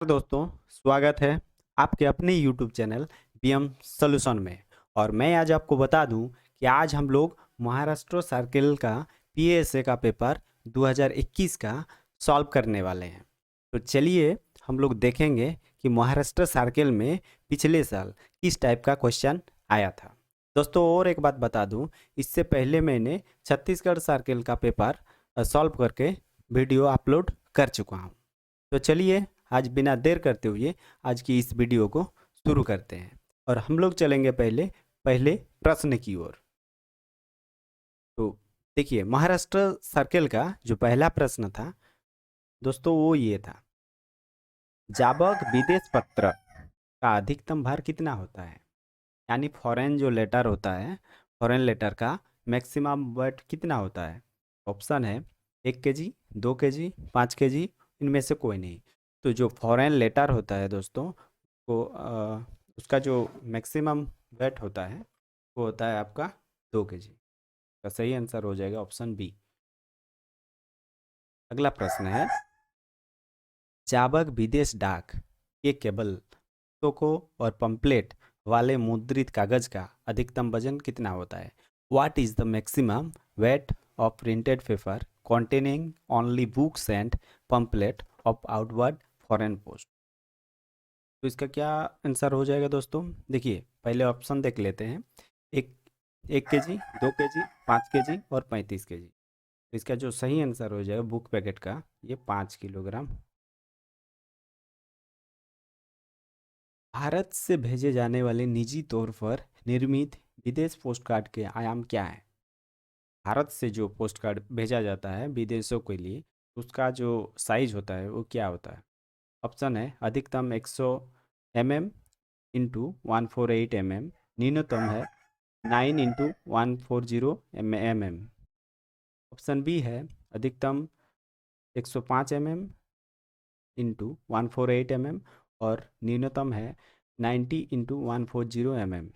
दोस्तों, स्वागत है आपके अपने YouTube चैनल बीएम सॉल्यूशन में। और मैं आज आपको बता दूं कि आज हम लोग महाराष्ट्र सर्किल का पीएसए का पेपर 2021 का सॉल्व करने वाले हैं। तो चलिए हम लोग देखेंगे कि महाराष्ट्र सर्किल में पिछले साल किस टाइप का क्वेश्चन आया था। दोस्तों, और एक बात बता दूं, इससे पहले मैंने छत्तीसगढ़ सर्किल का पेपर सॉल्व करके वीडियो अपलोड कर चुका हूं। तो चलिए आज बिना देर करते हुए आज की इस वीडियो को शुरू करते हैं और हम लोग चलेंगे पहले पहले प्रश्न की ओर। तो देखिए, महाराष्ट्र सर्किल का जो पहला प्रश्न था दोस्तों, वो ये था, जाबक विदेश पत्र का अधिकतम भार कितना होता है। यानी फॉरेन जो लेटर होता है, फॉरेन लेटर का मैक्सिमम वेट कितना होता है। ऑप्शन है 1 kg, 2 kg, 5 kg, इनमें से कोई नहीं। तो जो फॉरेन लेटर होता है दोस्तों, को उसका जो मैक्सिमम वेट होता है वो होता है आपका 2 kg। का सही आंसर हो जाएगा ऑप्शन बी। अगला प्रश्न है, जाबक विदेश डाक के केबल को और पंपलेट वाले मुद्रित कागज का अधिकतम वजन कितना होता है। What is the maximum weight of printed paper containing only books and pamphlet of outward foreign post. तो इसका क्या आंसर हो जाएगा दोस्तों। देखिए, पहले ऑप्शन देख लेते हैं। एक 1 kg, 2 kg, 5 kg और 35 kg। तो इसका जो सही आंसर हो जाएगा बुक पैकेट का, ये 5 किलोग्राम। भारत से भेजे जाने वाले निजी तौर पर निर्मित विदेश पोस्ट कार्ड के आयाम क्या है। भारत से जो पोस्ट कार्ड भेजा जाता है विदेशों के लिए, उसका जो साइज होता है वो क्या होता है। ऑप्शन है अधिकतम 100 mm इंटू 148 mm, न्यूनतम है 9 इंटू 140 mm। ऑप्शन बी है अधिकतम 105 mm इंटू 148 mm और न्यूनतम है 90 इंटू 140 mm।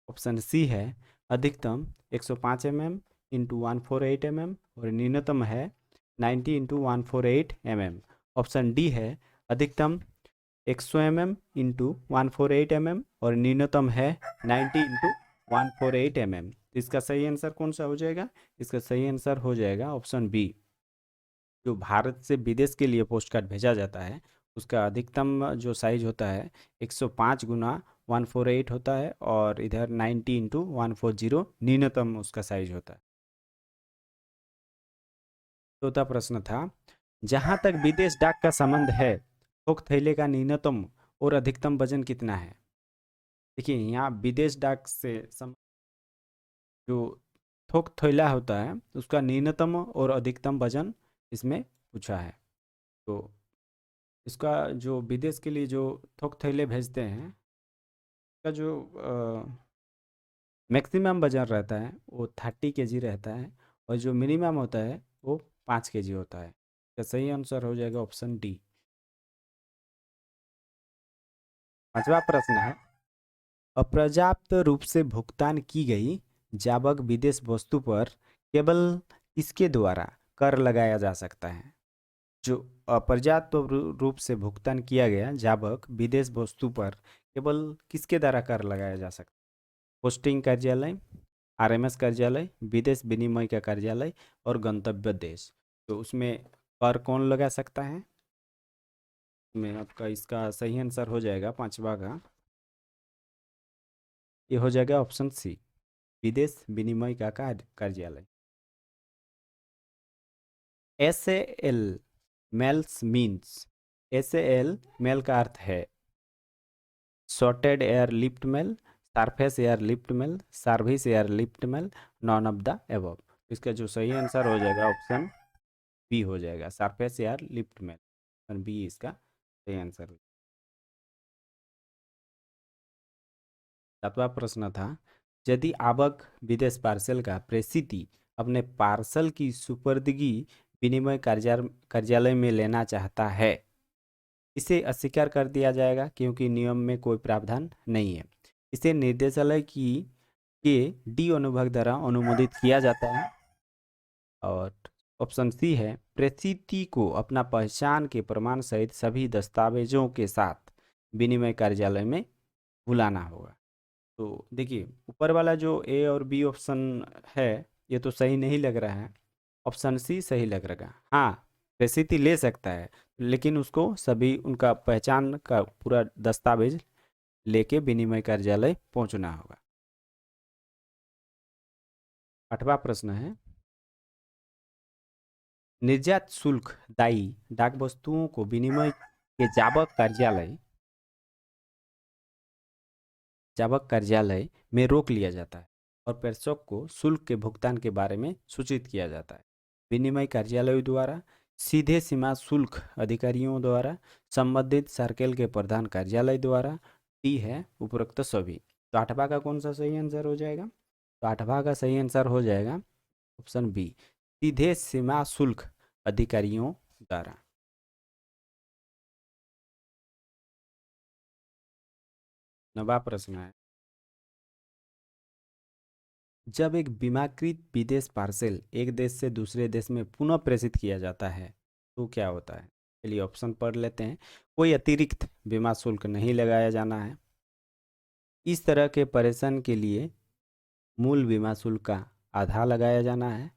ऑप्शन सी है अधिकतम 105 mm इंटू 148 mm और न्यूनतम है 90 इंटू 148 mm। ऑप्शन डी है अधिकतम 100 mm इंटू 148 mm और न्यूनतम है 90 इंटू 148 mm। इसका सही आंसर कौन सा हो जाएगा। इसका सही आंसर हो जाएगा ऑप्शन बी। जो भारत से विदेश के लिए पोस्ट कार्ड भेजा जाता है उसका अधिकतम जो साइज होता है 105 गुना 148 होता है और इधर 90 इंटू 140 न्यूनतम उसका साइज होता है। चौथा प्रश्न था, जहां तक विदेश डाक का संबंध है थोक थैले का न्यूनतम और अधिकतम वजन कितना है। देखिए, यहाँ विदेश डाक से जो थोक थैला होता है उसका न्यूनतम और अधिकतम वजन इसमें पूछा है। तो इसका जो विदेश के लिए जो थोक थैले भेजते हैं उसका जो मैक्सिमम वजन रहता है वो 30 kg रहता है और जो मिनिमम होता है वो 5 kg होता है। इसका सही आंसर हो जाएगा ऑप्शन डी। पांचवा प्रश्न है, अपर्याप्त रूप से भुगतान की गई जावक विदेश वस्तु पर केवल किसके द्वारा कर लगाया जा सकता है। जो अपर्याप्त रूप से भुगतान किया गया जावक विदेश वस्तु पर केवल किसके द्वारा कर लगाया जा सकता है। पोस्टिंग कार्यालय, आरएमएस कार्यालय, विदेश विनिमय का कार्यालय और गंतव्य देश। तो उसमें कर कौन लगा सकता है। में आपका इसका सही आंसर हो जाएगा पांचवा का, ये हो जाएगा ऑप्शन सी, विदेश विनिमय का कार्यालय। S A L mails means, S A L mail का अर्थ है shorted air lift mail, surface air lift mail, service air lift mail, none of the above. इसका जो सही आंसर हो जाएगा ऑप्शन बी हो जाएगा, surface air lift mail. Option B इसका सही आंसर। सातवां प्रश्न था, यदि आवक विदेश पार्सल का प्रेषिती अपने पार्सल की सुपुर्दगी विनिमय कार्यालय में लेना चाहता है, इसे अस्वीकार कर दिया जाएगा क्योंकि नियम में कोई प्रावधान नहीं है। इसे निर्देशालय की के डी अनुभाग द्वारा अनुमोदित किया जाता है और ऑप्शन सी है प्रसिद्धि को अपना पहचान के प्रमाण सहित सभी दस्तावेजों के साथ विनिमय कार्यालय में बुलाना होगा। तो देखिए ऊपर वाला जो ए और बी ऑप्शन है ये तो सही नहीं लग रहा है, ऑप्शन सी सही लग रहा है। हाँ, प्रसिद्धि ले सकता है लेकिन उसको सभी उनका पहचान का पूरा दस्तावेज लेके विनिमय कार्यालय पहुंचना होगा। 8वां प्रश्न है निर्यात शुल्क दायी डाक वस्तुओं को विनिमय के जावक कार्यालय में रोक लिया जाता है और प्रेषक को शुल्क के भुगतान के बारे में सूचित किया जाता है। विनिमय कार्यालयों द्वारा, सीधे सीमा शुल्क अधिकारियों द्वारा, संबंधित सर्कल के प्रधान कार्यालय द्वारा। डी है उपरोक्त सभी। तो 8वां का कौन सा सही आंसर हो जाएगा? तो 8वां का सही आंसर हो जाएगा ऑप्शन बी, सीधे सीमा शुल्क अधिकारियों द्वारा। 9वां प्रश्न है जब एक बीमाकृत विदेश पार्सल एक देश से दूसरे देश में पुनः प्रेषित किया जाता है तो क्या होता है? चलिए ऑप्शन पढ़ लेते हैं। कोई अतिरिक्त बीमा शुल्क नहीं लगाया जाना है। इस तरह के प्रेषण के लिए मूल बीमा शुल्क का आधा लगाया जाना है।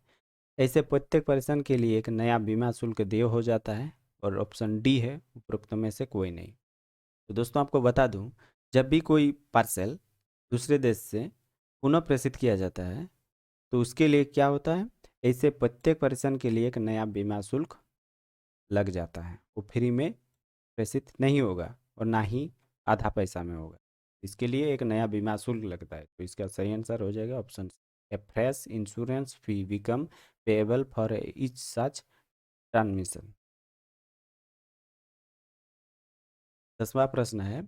ऐसे प्रत्येक प्रेषण के लिए एक नया बीमा शुल्क देय हो जाता है। और ऑप्शन डी है उपरोक्त में से कोई नहीं। तो दोस्तों आपको बता दूं, जब भी कोई पार्सल दूसरे देश से पुनः प्रेषित किया जाता है तो उसके लिए क्या होता है, ऐसे प्रत्येक पर्सन के लिए एक नया बीमा शुल्क लग जाता है। वो फ्री में प्रेषित नहीं होगा और ना ही आधा पैसा में होगा। इसके लिए एक नया बीमा शुल्क लगता है। तो इसका सही आंसर हो जाएगा option A fresh insurance fee become payable for each such transmission. 10वां प्रश्न है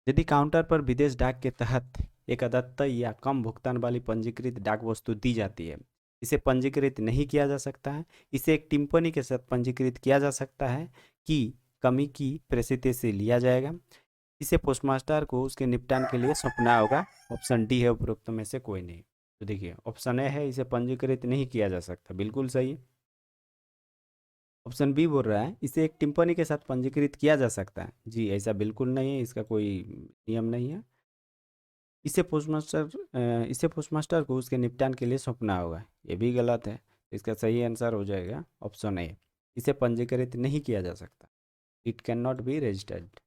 यदि काउंटर पर विदेश डाक के तहत एक अद्यतन या कम भुगतान वाली पंजीकृत डाक वस्तु दी जाती है, इसे पंजीकृत नहीं किया जा सकता है। इसे एक टिप्पणी के साथ पंजीकृत किया जा सकता है कि कमी की परिस्थिति से लिया जाएगा। इसे पोस्टमास्टर को उसके निपटान के लिए सौंपना होगा। ऑप्शन डी है उपरोक्त में से कोई नहीं। तो देखिए ऑप्शन ए है इसे पंजीकृत नहीं किया जा सकता, बिल्कुल सही। ऑप्शन बी बोल रहा है इसे एक टिप्पणी के साथ पंजीकृत किया जा सकता है। जी ऐसा बिल्कुल नहीं है, इसका कोई नियम नहीं है। इसे पोस्टमास्टर को उसके निपटान के लिए सौंपना होगा, ये भी गलत है। इसका सही आंसर हो जाएगा ऑप्शन ए, इसे पंजीकृत नहीं किया जा सकता। It can not be registered.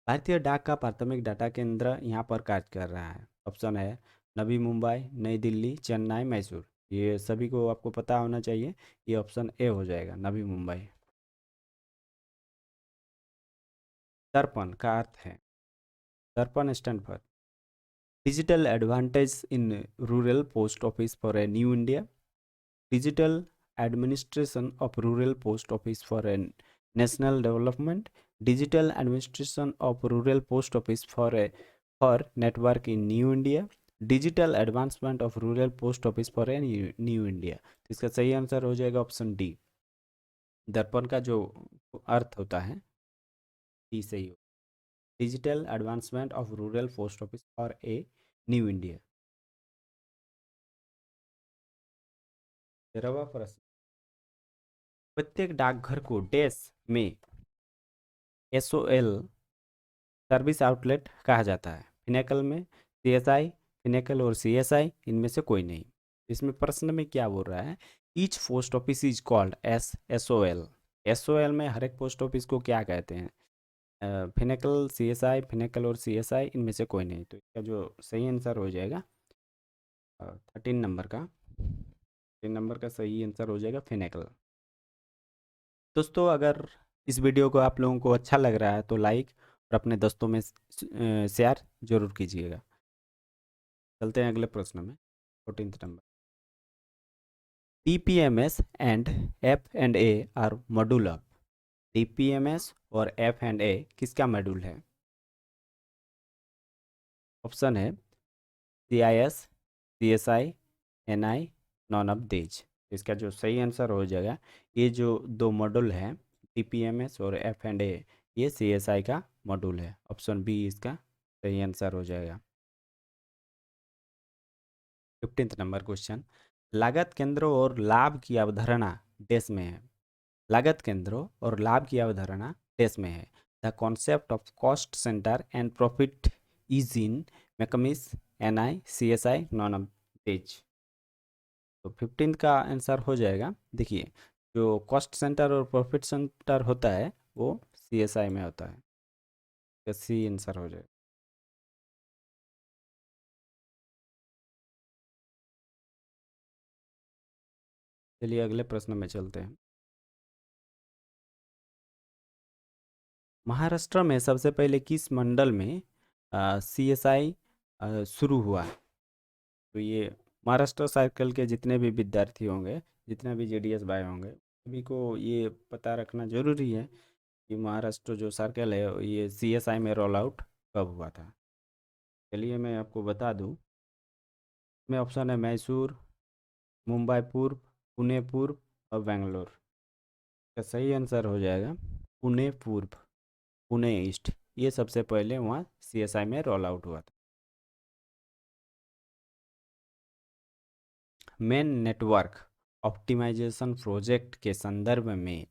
भारतीय डाक का प्राथमिक डाटा केंद्र यहाँ पर कार्य कर रहा है। ऑप्शन है नवी मुंबई, नई दिल्ली, चेन्नई, मैसूर। ये सभी को आपको पता होना चाहिए। ये ऑप्शन ए हो जाएगा, नवी मुंबई। दर्पण का अर्थ है, दर्पण stand for digital advantage in rural post office for a new India, digital administration of rural post office for A national development, digital administration of rural post office for network in new India, digital advancement of rural post office for a new India. तो इसका सही answer हो जाएगा option D. दर्पण का जो अर्थ होता है डी सही हो, digital advancement of rural post office for a new India. 13वां प्रश्न प्रत्येक डाकघर को डैश में एसओएल सर्विस आउटलेट कहा जाता है। फिनेकल में सीएसआई, फिनेकल और सीएसआई इनमें से कोई नहीं। इसमें प्रश्न में क्या बोल रहा है, each post office is called S SOL. SOL में हर एक पोस्ट ऑफिस को क्या कहते हैं? फिनेकल, सीएसआई, फिनेकल और सीएसआई इनमें से कोई नहीं। तो इसका जो सही आंसर हो जाएगा 13 नंबर का सही आंसर हो जाएगा फिनेकल। दोस्तों अगर इस वीडियो को आप लोगों को अच्छा लग रहा है तो लाइक और अपने दोस्तों में शेयर जरूर कीजिएगा। चलते हैं अगले प्रश्न में। 14 number DPMS and F&A are module of. DPMS और F&A किसका मॉड्यूल है? ऑप्शन है CIS, CSI, NI, non of these. इसका जो सही आंसर हो जाएगा, ये जो दो मॉड्यूल हैं DPMS और F&A, ये CSI का मॉड्यूल है। ऑप्शन बी इसका सही आंसर हो जाएगा। 15 नंबर क्वेश्चन लागत केंद्रों और लाभ की अवधारणा देश में है। लागत केंद्रों और लाभ की अवधारणा देश में है। The concept of cost centre and profit is in McCamish, NI, CSI, none of this. तो 15 का आंसर हो जाएगा। देखिए, जो कॉस्ट सेंटर और प्रॉफिट सेंटर होता है वो CSI में होता है। तो सी आंसर हो जाएगा। चलिए अगले प्रश्न में चलते हैं। महाराष्ट्र में सबसे पहले किस मंडल में CSI शुरू हुआ? तो ये महाराष्ट्र सर्कल के जितने भी विद्यार्थी होंगे, जितने भी JDS भाई होंगे, सभी को ये पता रखना जरूरी है कि महाराष्ट्र जो सर्कल है ये CSI में रोल आउट कब हुआ था। चलिए मैं आपको बता दूं। इसमें ऑप्शन है मैसूर, मुंबई पूर्व, पुणे पूर्व और बेंगलोर। का सही आंसर हो जाएगा पुणे पूर्व, पुणे ईस्ट। ये सबसे पहले वहाँ CSI में रोल आउट हुआ था। मेन नेटवर्क ऑप्टिमाइजेशन प्रोजेक्ट के संदर्भ में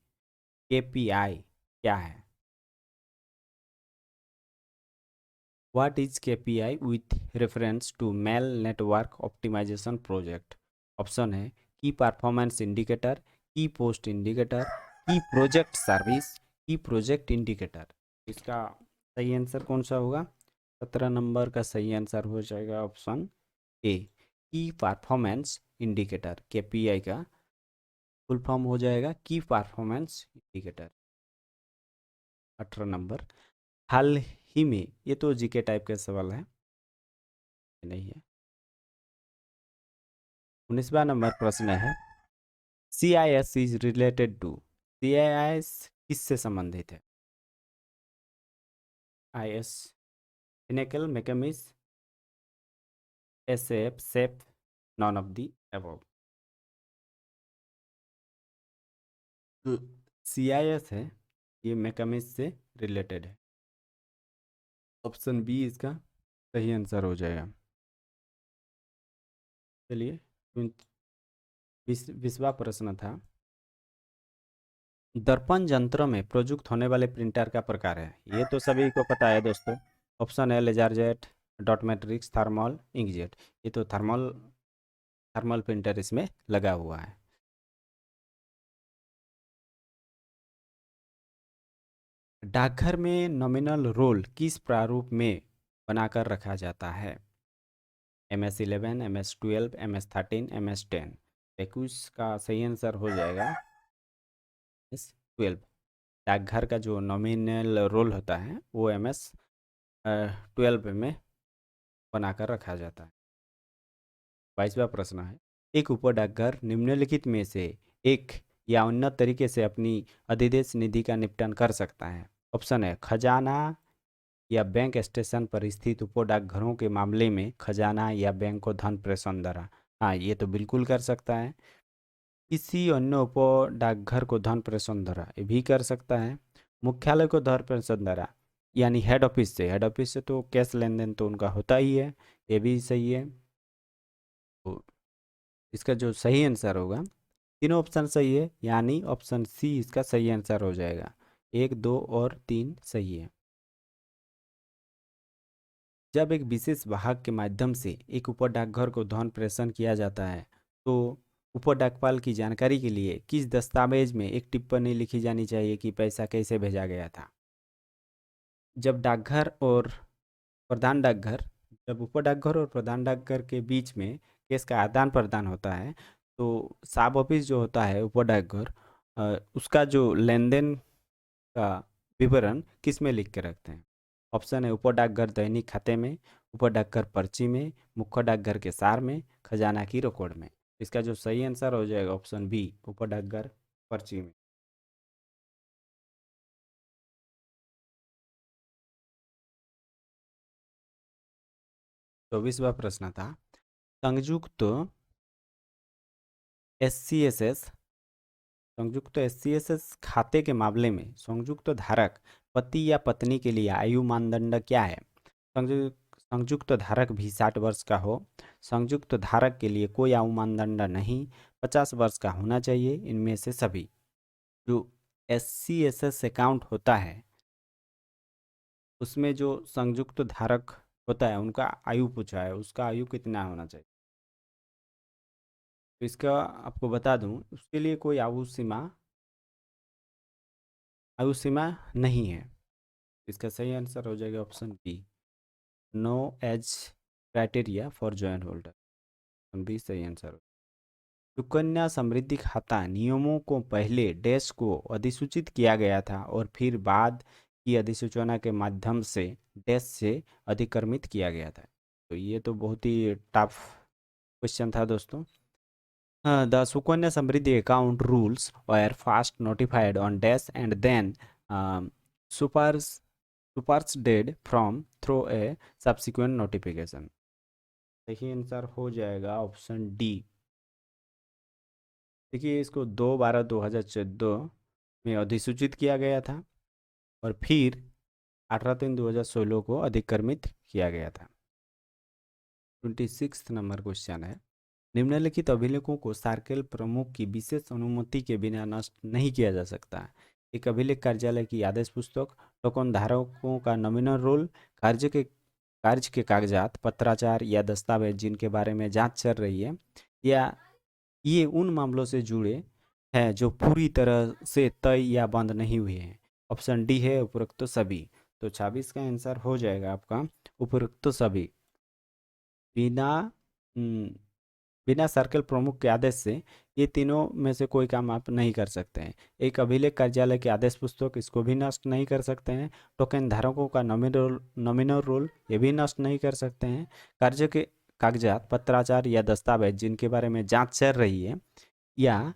KPI क्या है? What is KPI with reference to mail network optimisation project? Option है key performance indicator, key post indicator, key project service, key project indicator. इसका सही आंसर कौन सा होगा? 17 नंबर का सही आंसर हो जाएगा ऑप्शन ए, की परफॉर्मेंस इंडिकेटर। KPI का फुल फॉर्म हो जाएगा की परफॉर्मेंस इंडिकेटर। 18 नंबर, हाल ही में, ये तो जीके टाइप का सवाल है, नहीं है। 19वां नंबर प्रश्न है CIS is related to. CIS किससे संबंधित है? IS, pinnacle, McCamish, SF, safe, none of the above. CIS है ये मैकमिस से रिलेटेड है। ऑप्शन बी इसका सही आंसर हो जाएगा। चलिए 20वां प्रश्न था, दर्पण यंत्र में प्रयुक्त होने वाले प्रिंटर का प्रकार है। ये तो सभी को पता है दोस्तों। ऑप्शन है LaserJet, dot matrix, thermal, inkjet. ये तो थर्मल थर्मल प्रिंटर इसमें लगा हुआ है। डाकघर में नॉमिनल रोल किस प्रारूप में बनाकर रखा जाता है? MS11, MS12, MS13, MS10। 21 का सही आंसर हो जाएगा MS12। डाकघर का जो नॉमिनल रोल होता है वो MS12 में बनाकर रखा जाता है। 22वां प्रश्न है, एक उप डाकघर निम्नलिखित में से एक या उन्नत तरीके से अपनी अधिदेश निधि का निपटान कर सकता है। ऑप्शन है खजाना या बैंक स्टेशन पर स्थित उप डाकघरों के मामले में खजाना या बैंक को धन प्रेषण द्वारा। हाँ, ये तो बिल्कुल कर सकता है। किसी अन्य उप डाकघर को धन प्रेषण द्वारा ये भी कर सकता है। मुख्यालय को धन प्रेषण द्वारा यानी हेड ऑफिस से तो कैश लेन देन तो उनका होता ही है, ये भी सही है। तो इसका जो सही आंसर होगा, तीनों ऑप्शन सही है यानी ऑप्शन सी इसका सही आंसर हो जाएगा। 1, 2 और 3 सही है। जब एक विशेष वाहक के माध्यम से एक उप डाकघर को धन प्रेषण किया जाता है तो उप डाकपाल की जानकारी के लिए किस दस्तावेज में एक टिप्पणी लिखी जानी चाहिए कि पैसा कैसे भेजा गया था? जब डाकघर और प्रधान डाकघर जब उप डाकघर और प्रधान डाकघर के बीच में केस का आदान प्रदान होता है तो साब ऑफिस जो होता है उप डाकघर, उसका जो लेन देन का विवरण किस में लिख के रखते हैं? ऑप्शन है उप डाकघर दैनिक खाते में, उप डाकघर पर्ची में, मुख्य डाकघर के सार में, खजाना की रिकॉर्ड में। इसका जो सही आंसर हो जाएगा ऑप्शन बी, उप डाकघर पर्ची में। 24वां प्रश्न था, संयुक्त SCSS संयुक्त SCSS खाते के मामले में संयुक्त धारक पति या पत्नी के लिए आयु मानदंड क्या है? संयुक्त संयुक्त धारक भी 60 वर्ष का हो। संयुक्त धारक के लिए कोई आयु मानदंड नहीं, 50 वर्ष का होना चाहिए इनमें से सभी। जो SC/SS अकाउंट होता है उसमें जो संयुक्त धारक होता है उनका आयु पूछा है, उसका आयु कितना होना चाहिए। तो इसका आपको बता दूं, उसके लिए कोई आयु सीमा नहीं है। इसका सही आंसर हो जाएगा option B, no age criteria for joint holder. Option B सही आंसर। सुकन्या समृद्धि खाता नियमों को पहले डैश को अधिसूचित किया गया था और फिर बाद की अधिसूचना के माध्यम से डैश से अधिक्रमित किया गया था। तो ये तो बहुत ही टफ क्वेश्चन था दोस्तों। The Sukanya Samriddhi account rules were first notified on dash and then supers superseded from through a subsequent notification। देखिए आंसर हो जाएगा ऑप्शन डी। देखिए इसको 2/12/2014 में अधिसूचित किया गया था और फिर 18/3/2016 को अधिक्रमित किया गया था। 26 नंबर क्वेश्चन है, निम्नलिखित अभिलेखों को सर्किल प्रमुख की विशेष अनुमति के बिना नष्ट नहीं किया जा सकता। एक अभिलेख कार्यालय की आदेश पुस्तक, टोकन धारकों का नॉमिनल रोल, कार्य के कागजात, पत्राचार या दस्तावेज जिनके बारे में जांच चल रही है, या ये उन मामलों से जुड़े हैं जो पूरी तरह से तय या बंद नहीं हुए हैं। ऑप्शन डी है उपरोक्त सभी। तो 26 का आंसर हो जाएगा आपका उपरोक्त सभी। बिना बिना सर्कल प्रमुख के आदेश से ये तीनों में से कोई काम आप नहीं कर सकते हैं। एक अभिलेख कार्यालय के आदेश पुस्तक, इसको भी नष्ट नहीं कर सकते हैं। टोकन धारकों का नॉमिनल रोल, ये भी नष्ट नहीं कर सकते हैं। कार्य के कागजात, पत्राचार या दस्तावेज जिनके बारे में जांच चल रही है, या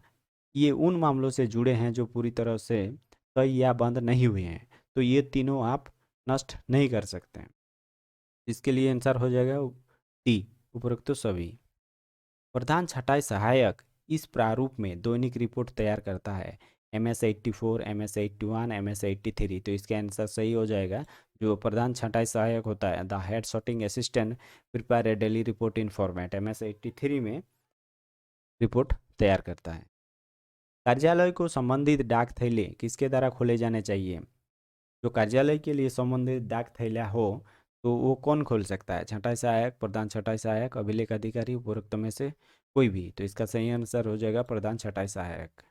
ये उन मामलों से जुड़े हैं जो पूरी तरह से तय या बंद नहीं हुए हैं, तो ये तीनों आप नष्ट नहीं कर सकते हैं। इसके लिए आंसर हो जाएगा डी, उपरोक्त सभी। प्रधान छँटाई सहायक इस प्रारूप में दैनिक रिपोर्ट तैयार करता है, MS-84, MS-81, MS-83। तो इसका आंसर सही हो जाएगा। जो प्रधान छँटाई सहायक होता है, the head sorting assistant prepare a daily report in format, MS-83 में रिपोर्ट तैयार करता है। कार्यालय को संबंधित डाक थैले किसके द्वारा खोले जाने चाहिए। जो कार्यालय के लिए संबंधित डाक थैला हो तो वो कौन खोल सकता है, छँटाई सहायक, प्रधान छँटाई सहायक, अभिलेख अधिकारी, उपरोक्त में से कोई भी। तो इसका सही आंसर हो जाएगा प्रधान छँटाई सहायक।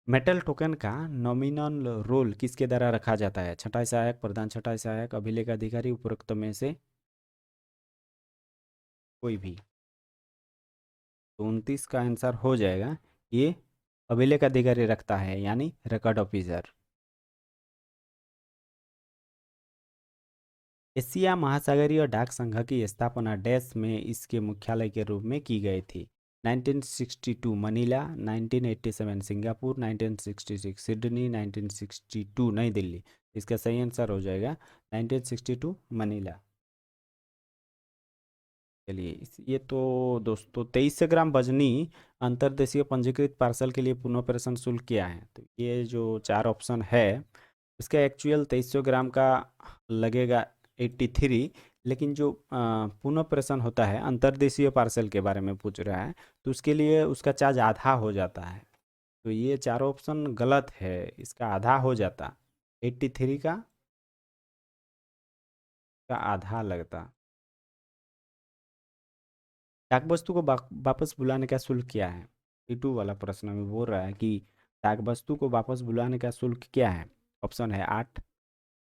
मेटल टोकन का नॉमिनल रोल किसके द्वारा रखा जाता है, छँटाई सहायक, प्रधान छँटाई सहायक, अभिलेख अधिकारी, उपरोक्त में से कोई भी। तो 29 का आंसर हो जाएगा ये अभिलेख अधिकारी रखता है, यानी रिकॉर्ड ऑफिसर। एशिया महासागरीय डाक संघ की स्थापना डैश में इसके मुख्यालय के रूप में की गई थी। 1962 मनीला, 1987 सिंगापुर, 1966 सिडनी, 1962 नई दिल्ली। इसका सही आंसर हो जाएगा 1962 मनीला। चलिए ये तो दोस्तों 23 ग्राम वजनी अंतर्देशीय पंजीकृत पार्सल के लिए पुनः शुल्क क्या है। तो ये जो 4 ऑप्शन है इसका एक्चुअल 2300 ग्राम का लगेगा 83, लेकिन जो पुनः प्रेषण होता है अंतर्देशीय पार्सल के बारे में पूछ रहा है, तो उसके लिए उसका चार्ज आधा हो जाता है। तो ये चारों ऑप्शन गलत है, इसका आधा हो जाता, 83 का आधा लगता। डाक वस्तु को वापस बुलाने का शुल्क क्या है। T2 वाला प्रश्न में बोल रहा है कि डाक वस्तु को वापस बुलाने का शुल्क क्या है। ऑप्शन है 8,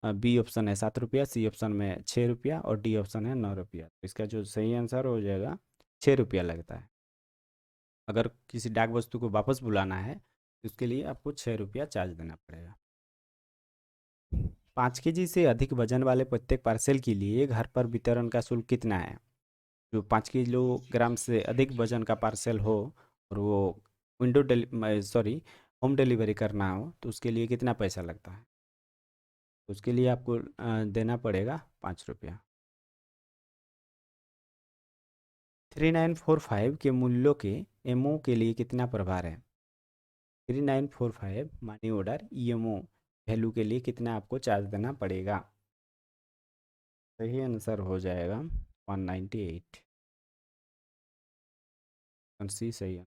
बी ऑप्शन है 7 रुपया, सी ऑप्शन में 6 रुपया और डी ऑप्शन है 9 रुपया। तो इसका जो सही आंसर हो जाएगा 6 रुपया लगता है। अगर किसी डाक वस्तु को वापस बुलाना है तो उसके लिए आपको 6 रुपया चार्ज देना पड़ेगा। 5 kg से अधिक वजन वाले प्रत्येक पार्सल के लिए घर पर वितरण का शुल्क कितना है। जो 5 किलोग्राम से अधिक वजन का पार्सल हो और वो होम डिलीवरी करना हो तो उसके लिए कितना पैसा लगता है। तो उसके लिए आपको देना पड़ेगा 5 रुपया। 3945 के मूल्यों के एमओ के लिए कितना प्रभार है। 3945 मनी ऑर्डर ईएमओ वैल्यू के लिए कितना आपको चार्ज देना पड़ेगा। सही आंसर हो जाएगा 198। सी सही है।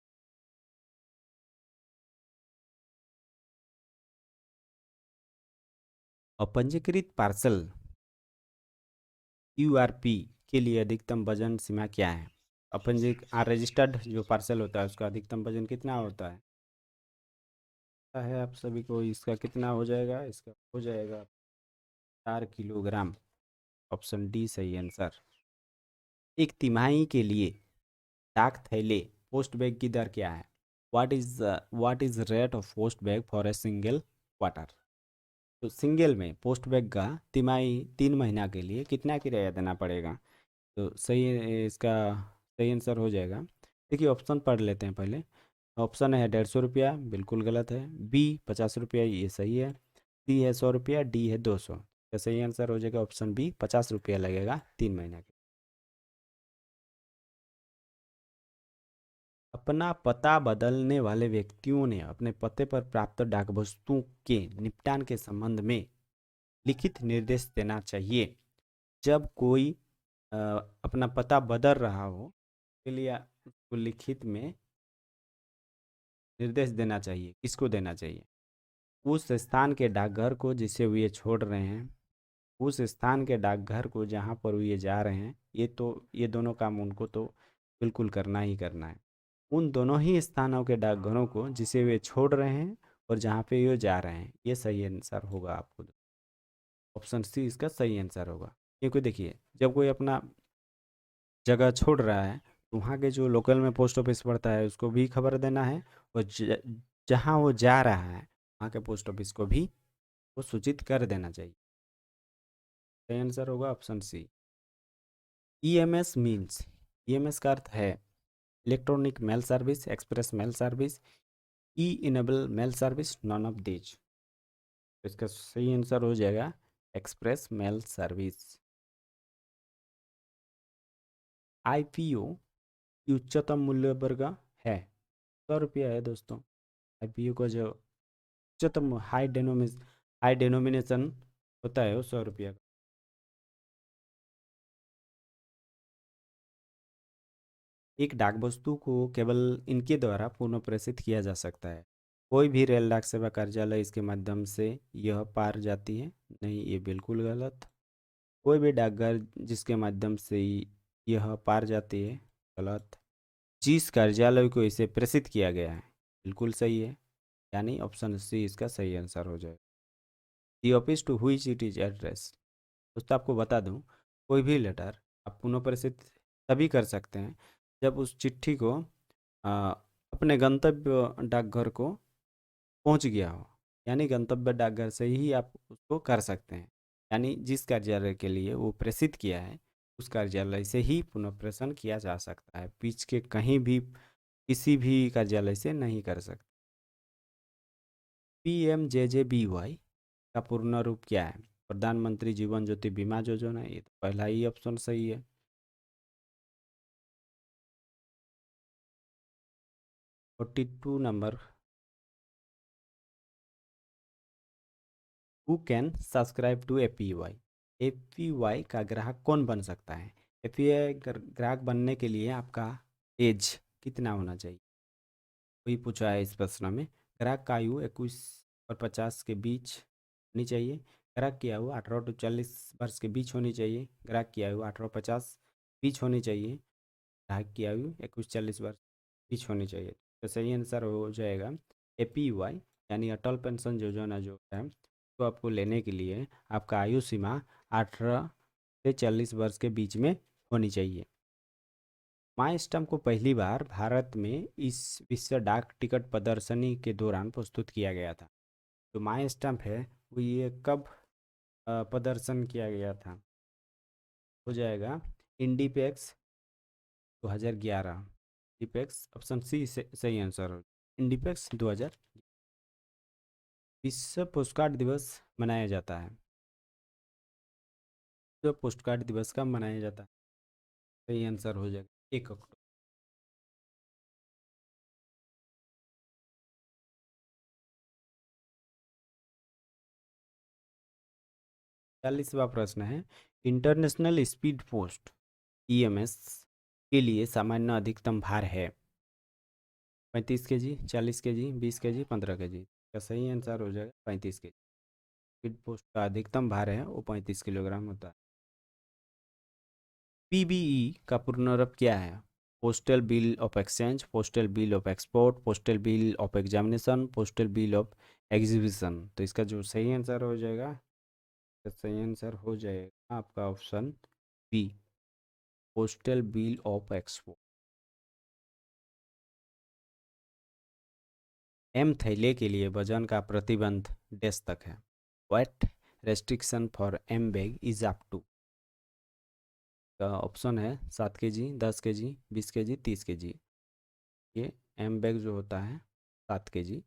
अपंजीकृत पार्सल यूआरपी के लिए अधिकतम वजन सीमा क्या है? अपंजीक रजिस्टर्ड जो पार्सल होता है उसका अधिकतम वजन कितना होता है? पता है आप सभी को इसका कितना हो जाएगा? इसका हो जाएगा 4 किलोग्राम। ऑप्शन डी सही आंसर। एक तिमाही के लिए डाक थैले पोस्ट बैग की दर क्या है? What is rate of post bag for a single quarter? तो सिंगल में पोस्ट बैग का तिमाही 3 महीना के लिए कितना किराया देना पड़ेगा? तो सही इसका सही आंसर हो जाएगा। देखिए ऑप्शन पढ़ लेते हैं पहले। ऑप्शन है 150 रुपया, बिल्कुल गलत है। बी 50 रुपया, ये सही है। सी है 100 रुपया, डी है 200। तो सही आंसर हो जाएगा ऑप्शन बी, 50 रुपया लगेगा 3 महीना के। अपना पता बदलने वाले व्यक्तियों ने अपने पते पर प्राप्त डाक वस्तुओं के निपटान के संबंध में लिखित निर्देश देना चाहिए। जब कोई अ, अपना पता बदल रहा हो के लिए उसको लिखित में निर्देश देना चाहिए। किसको देना चाहिए? उस स्थान के डाकघर को जिसे वे छोड़ रहे हैं, उस स्थान के डाकघर को जहाँ पर ये जा रहे हैं। ये दोनों काम उनको तो बिल्कुल करना ही करना है। उन दोनों ही स्थानों के डाकघरों को जिसे वे छोड़ रहे हैं और जहाँ पे ये जा रहे हैं, ये सही आंसर होगा आपको। ऑप्शन सी इसका सही आंसर होगा। क्योंकि देखिए जब कोई अपना जगह छोड़ रहा है तो वहाँ के जो लोकल में पोस्ट ऑफिस पड़ता है उसको भी खबर देना है, और जहाँ वो जा रहा है वहाँ के पोस्ट ऑफिस को भी वो सूचित कर देना चाहिए। सही आंसर होगा option C. EMS means, EMS का अर्थ है electronic mail service, express mail service, E enable mail service, none of these. इसका सही आंसर हो जाएगा एक्सप्रेस मेल सर्विस। आईपीओ की उच्चतम मूल्य वर्ग है 100 रुपया है दोस्तों। आईपीओ का जो उच्चतम हाई डेनोमिनेशन होता है वो 100 रुपया का। एक डाक वस्तु को केवल इनके द्वारा पुनः प्रेषित किया जा सकता है। कोई भी रेल डाक सेवा कार्यालय इसके माध्यम से यह पार जाती है? नहीं, ये बिल्कुल गलत। कोई भी डाकघर जिसके माध्यम से यह पार जाती है? गलत। जिस कार्यालय को इसे प्रेषित किया गया है? बिल्कुल सही है। यानी ऑप्शन सी इसका सही आंसर हो जाएगा। The office to which it is address. दोस्तों आपको बता दूं, कोई भी लेटर आप पुनः प्रेषित तभी कर सकते हैं जब उस चिट्ठी को अ, अपने गंतव्य डाकघर को पहुंच गया हो। यानी गंतव्य डाकघर से ही आप उसको कर सकते हैं। यानी जिस कार्यालय के लिए वो प्रेषित किया है उस कार्यालय से ही पुनः प्रेषण किया जा सकता है, बीच के कहीं भी किसी भी कार्यालय से नहीं कर सकते। PMJJBY का पूर्ण रूप क्या है? प्रधानमंत्री जीवन ज्योति बीमा योजना। ये तो पहला ही ऑप्शन सही है। 42 number. Who can subscribe to APY? APY का ग्राहक कौन बन सकता है? APY ग्राहक बनने के लिए आपका एज कितना होना चाहिए? वही पूछा है इस प्रश्न में। ग्राहक का आयु 21 और 50 के बीच होनी चाहिए। ग्राहक की आयु 18 to 40 वर्ष के बीच होनी चाहिए। ग्राहक की आयु 18 और 50 बीच होनी चाहिए। ग्राहक की आयु 21 40 वर्ष बीच होनी चाहिए। तो सही आंसर हो जाएगा APY, यानी अटल पेंशन योजना जो है तो आपको लेने के लिए आपका आयु सीमा 18 से 40 वर्ष के बीच में होनी चाहिए। माई स्टैम्प को पहली बार भारत में इस विश्व डाक टिकट प्रदर्शनी के दौरान प्रस्तुत किया गया था। जो माई स्टैम्प है वो ये कब प्रदर्शन किया गया था? हो जाएगा इंडिपेक्स 2011। इंडिपेक्स ऑप्शन सी से सही आंसर हो। इंडिपेक्स 2000। विश्व पोस्टकार्ड दिवस मनाया जाता है? विश्व पोस्टकार्ड दिवस कब मनाया जाता है? सही आंसर हो जाएगा 1 अक्टूबर। 40वां प्रश्न है, इंटरनेशनल स्पीड पोस्ट ईएमएस के लिए सामान्य अधिकतम भार है 35 kg, 40 kg, 20 kg, 15 kg। का सही आंसर हो जाएगा 35 kg। स्पीड पोस्ट का अधिकतम भार है वो 35 किलोग्राम होता है। पीबीई का पूर्ण रूप क्या है? Postal bill of exchange, postal bill of export, postal bill of examination, postal bill of exhibition. तो इसका जो सही आंसर हो जाएगा, तो सही आंसर हो जाएगा आपका option B, postal bill of export. M थैले के लिए वजन का प्रतिबंध डेस्क तक है। Weight restriction for M bag is up to. का ऑप्शन है 7 kg, 10 kg, 20 kg, 30 kg। ये एम बैग जो होता है 7 kg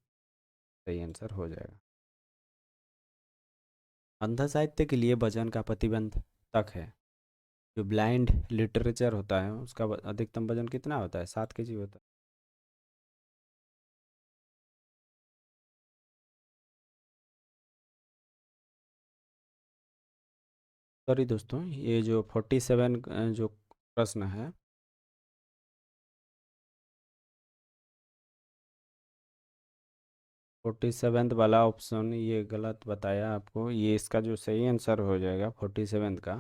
सही आंसर हो जाएगा। अंध साहित्य के लिए वजन का प्रतिबंध तक है। जो ब्लाइंड लिटरेचर होता है उसका अधिकतम वजन कितना होता है? 7 kg होता है। सॉरी दोस्तों, ये जो 47 जो प्रश्न है, 47 वाला ऑप्शन ये गलत बताया आपको। ये इसका जो सही आंसर हो जाएगा 47 का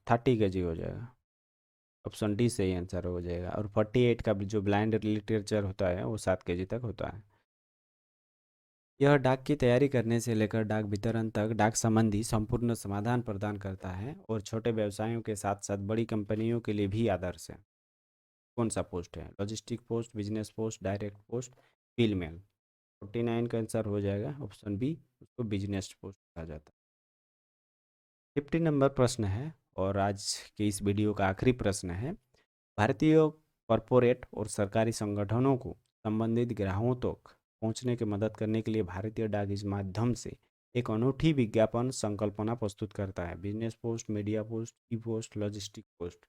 30 kg हो जाएगा। ऑप्शन डी सही आंसर हो जाएगा। और 48 का जो ब्लाइंड लिटरेचर होता है वो 7 kg तक होता है। यह डाक की तैयारी करने से लेकर डाक वितरण तक डाक संबंधी संपूर्ण समाधान प्रदान करता है और छोटे व्यवसायों के साथ साथ बड़ी कंपनियों के लिए भी आदर्श है। कौन सा पोस्ट है? Logistic post, business post, direct post, field mail. 49 का आंसर हो जाएगा ऑप्शन बी, उसको बिजनेस पोस्ट कहा जाता है। 50 नंबर प्रश्न है और आज के इस वीडियो का आखिरी प्रश्न है। भारतीय कॉरपोरेट और सरकारी संगठनों को संबंधित ग्राहकों तक पहुंचने की मदद करने के लिए भारतीय डाक इस माध्यम से एक अनूठी विज्ञापन संकल्पना प्रस्तुत करता है। बिजनेस पोस्ट, मीडिया पोस्ट, ई पोस्ट, लॉजिस्टिक पोस्ट।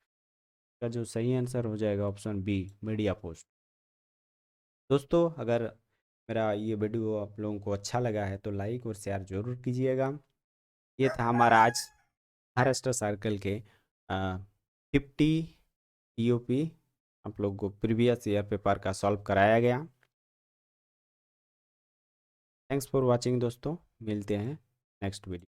का जो सही आंसर हो जाएगा ऑप्शन बी, मीडिया पोस्ट। दोस्तों, अगर मेरा ये वीडियो आप लोगों को अच्छा लगा है तो लाइक और शेयर जरूर कीजिएगा। ये था हमारा आज महाराष्ट्र सर्कल के 50 टीओपी आप लोग को प्रीवियस ईयर पेपर का सॉल्व कराया गया। थैंक्स फॉर वाचिंग दोस्तों, मिलते हैं नेक्स्ट वीडियो।